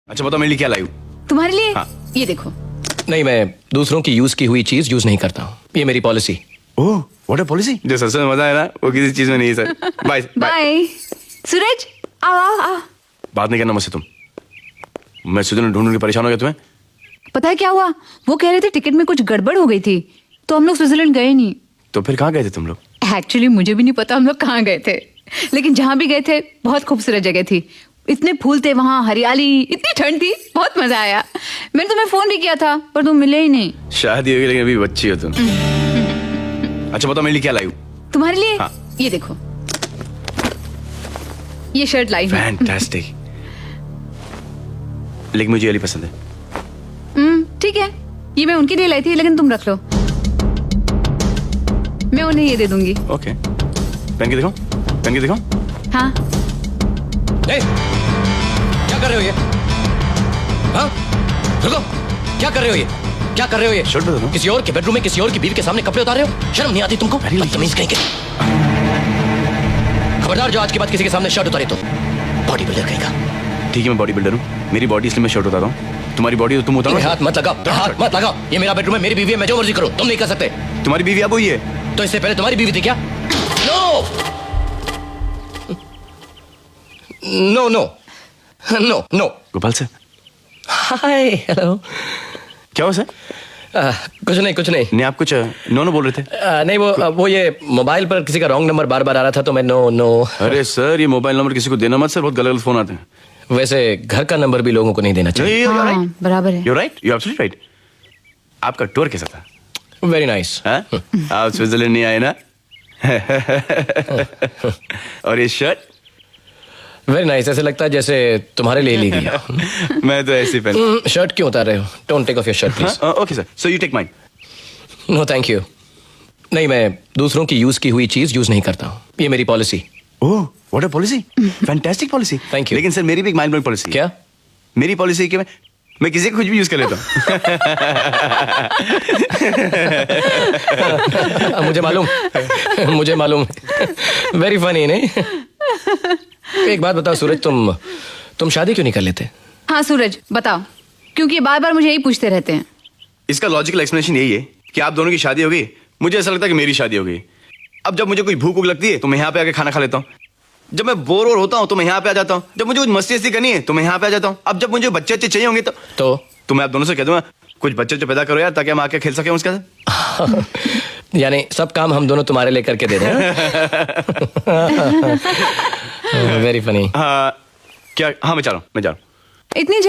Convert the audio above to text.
अच्छा बताओ मेरे लिए क्या लाई हूँ? तुम्हारे लिए हाँ। ये देखो। नहीं, मैं दूसरों की यूज की हुई चीज यूज नहीं करता हूँ। ये मेरी policy. Oh what a policy. जो सच में मजा है ना वो किसी चीज में नहीं है sir. Bye bye. Bye Suraj, आओ आओ आओ। बात नहीं करना मुझसे तुम। मैं सुधन ढूंढ के परेशान हो गया तुम्हें। पता है क्या हुआ? वो कह रहे थे टिकट में कुछ गड़बड़ हो गई थी तो हम लोग स्विट्जरलैंड गए नहीं। तो फिर कहाँ गए थे तुम लोग? एक्चुअली मुझे भी नहीं पता हम लोग कहाँ गए थे, लेकिन जहाँ भी गए थे बहुत खूबसूरत जगह थी। इतने फूल थे वहाँ, हरियाली, इतनी ठंड थी, बहुत मजा आया। मैंने तुम्हें फोन भी किया था पर तुम मिले ही नहीं। शादी होगी लेकिन अभी बच्ची हो तुम। अच्छा बताओ मेरे लिए क्या लाई हूँ? तुम्हारे लिए हाँ। ये देखो, ये शर्ट लाई हूँ। फैंटास्टिक। लेकिन मुझे ये वाली पसंद है। ठीक है, ये मैं उनके लिए लाई थी लेकिन तुम रख लो, मैं उन्हें ये दे दूंगी। ओके पहन के दिखाओ, पहन के दिखाओ। हाँ नहीं, क्या कर रहे हो ये? हाँ? रुको, क्या कर रहे हो ये? क्या कर रहे हो ये? शर्ट बदलो। किसी और के बेडरूम में किसी और की बीवी के सामने कपड़े उतार रहे हो? शर्म नहीं आती तुमको? बदतमीज कहीं के। खबरदार जो आज के बाद किसी के सामने शर्ट उतारे तो बॉडी बिल्डर कहीं का। ठीक है मैं बॉडी बिल्डर हूँ, मेरी बॉडी इसलिए मैं शर्ट उतार रहा हूँ। तुम्हारी बॉडी तो तुम उतारो। हाथ मत लगाओ, हाथ मत लगाओ। ये मेरा बेडरूम है, मेरी बीवी है, मैं जो मर्जी करूं, तुम नहीं कर सकते। तुम्हारी बीवी अब हुई है। तो इससे पहले तुम्हारी बीवी थी क्या? No no no no no. Gopal sir hi, hello. क्या हुआ सर? कुछ नहीं, कुछ नहीं। नहीं आप कुछ नो नो बोल रहे थे। नहीं, वो ये मोबाइल पर किसी का रॉन्ग नंबर बार बार आ रहा था तो मैं नो नो। अरे सर ये मोबाइल नंबर किसी को देना मत सर, बहुत गलत गलत फोन आते हैं। वैसे घर का नंबर भी लोगों को नहीं देना चाहिए। हाँ, बराबर है। You right, you absolutely right. आपका टूर कैसा था? Very nice. हाँ? आप स्विट्जरलैंड नहीं आए ना? और ये शर्ट? Very nice. ऐसे लगता है जैसे तुम्हारे लिए ली गई हो। मैं तो ऐसे ही पहन। शर्ट क्यों उतार रहे हो? Don't take off your shirt please. Okay sir, so you take mine. No thank you. नहीं, मैं दूसरों की यूज की हुई चीज यूज नहीं करता हूँ। ये मेरी policy. Oh what a policy, fantastic policy. Thank you. लेकिन सर मेरी भी एक माइंड ब्लोइंग पॉलिसी। क्या? मेरी पॉलिसी है कि मैं किसी को कुछ भी यूज कर लेता हूँ। मुझे मालूम। वेरी फनी नहीं? एक बात बताओ सूरज, तुम शादी क्यों नहीं कर लेते? हाँ सूरज बताओ, क्योंकि बार बार मुझे यही पूछते रहते हैं। इसका लॉजिकल एक्सप्लेनेशन यही है कि आप दोनों की शादी हो गई, मुझे ऐसा लगता है कि मेरी शादी हो गई। अब जब मुझे कोई भूख लगती है तो मैं यहाँ पे आके खाना खा लेता हूँ। जब मैं बोर होता हूँ तो मैं यहाँ पे आ जाता हूँ। जब मुझे कुछ मस्ती करनी है तो मैं यहाँ पे आ जाता हूँ। अब जब मुझे बच्चे अच्छे चाहिए होंगे तो मैं आप दोनों से कह दूंगा कुछ बच्चे पैदा करो यार, ताकि हम आके खेल सके उसके साथ। यानी सब काम हम दोनों तुम्हारे लिए करके दे रहे हैं। Very funny. हाँ क्या? हाँ मैं जा रहा हूँ। इतनी जल्दी